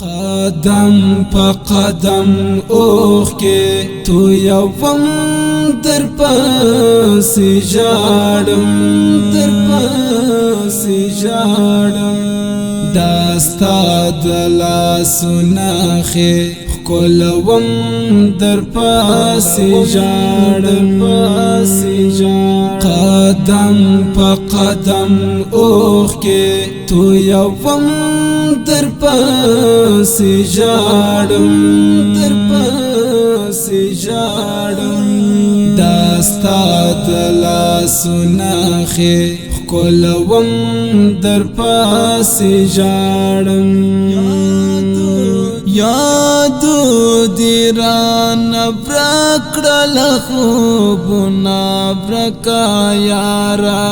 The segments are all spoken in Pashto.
قدم په قدم اوخ کې تو یوم در پسې ژاړم در پسې ژاړم داستا د لاسونه خې ښکلوم در پسې ژاړم قدم په قدم اوخ کې تو یوم در پسې ژاړم در پسې ژاړم داستا د لاسونه خې ښکلوم در پسې ژاړم یادو دی رانه ورک کړل خوبونه ورکه یاره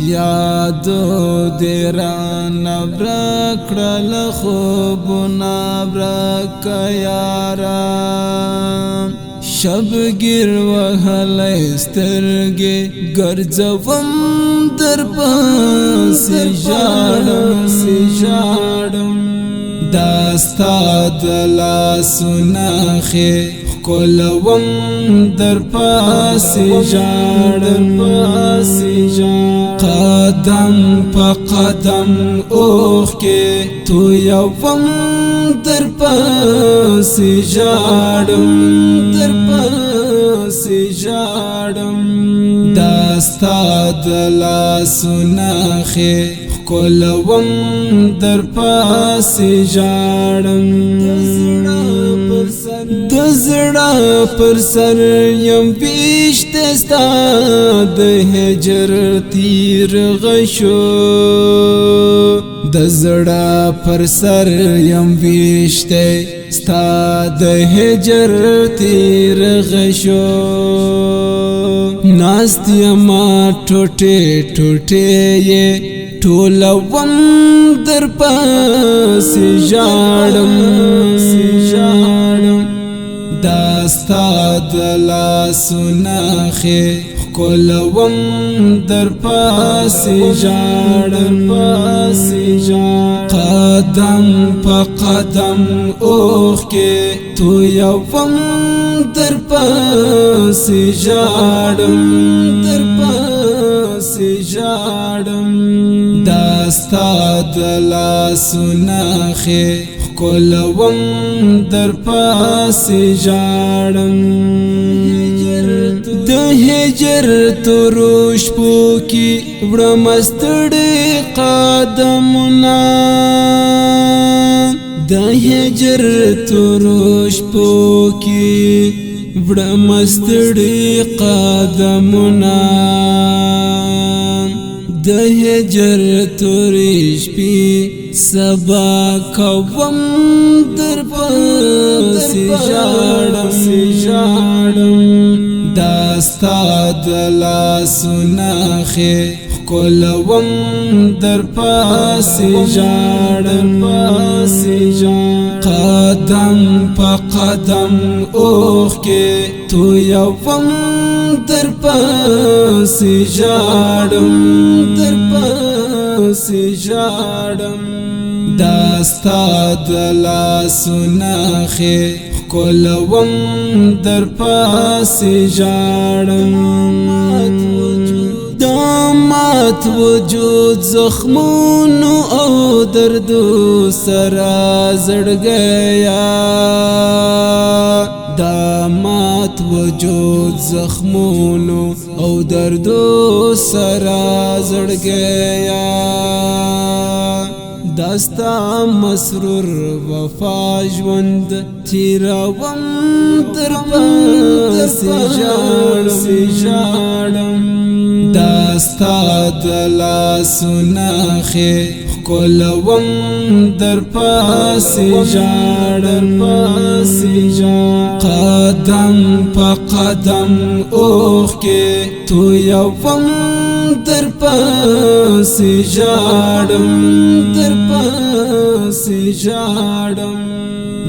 یادو دی رانه ورک کړل خوبونه ورکه یاره شبگیر وهلی سترګې ګرځوم در پسې ژاړم داستا د لاسونه خې ښکلوم در پسې ژاړم قدم په قدم اوخ کې تو یوم در پسې ژاړم در پسې ژاړم داستا د لاسونه خې ښکلوم در پسې ژاړم د زړه پر سر یم ویشته ستا د هجر تیر غشو د زړه پر سر یم ویشته ستا د هجر تیر غشو ناست یما ټوټې ټوټې یې ټولوم در پسې ژاړم داستا د لاسونه خې ښکلوم در پسې ژاړم قدم په قدم اوخ کې تو یوم در پسې ژاړم در پسې ژاړم داستا د لاسونه خې ښکلوم در پسې ژاړم د هجر تورو شپو کې وړم ستړي قدمونه د هجر تورو شپو کې وړم ستړي قدمونه د هجر تورې شپې سبا کوم در پسې ژاړم داستا د لاسونه خې ښکلوم در پسې ژاړم قدم په قدم اوخ کې تو یوم در پسې ژاړم در پسې ژاړم داستا د لاسونه خې ښکلوم در پسې ژاړم دامات وجود زخمونو او دردو سره زړګیا دامات وجود زخمونو او دردو سره زړګیا داستا مسرور وفا ژوند تیروم در پسې ژاړم داستا د لاسونه خې ښکلوم در پسې ژاړم قدم په قدم اوخ کې تو یوم در پسې ژاړم در پسې ژاړم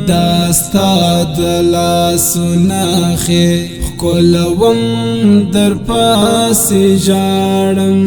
داستا د لاسونه خې ښکلوم در پسې ژاړم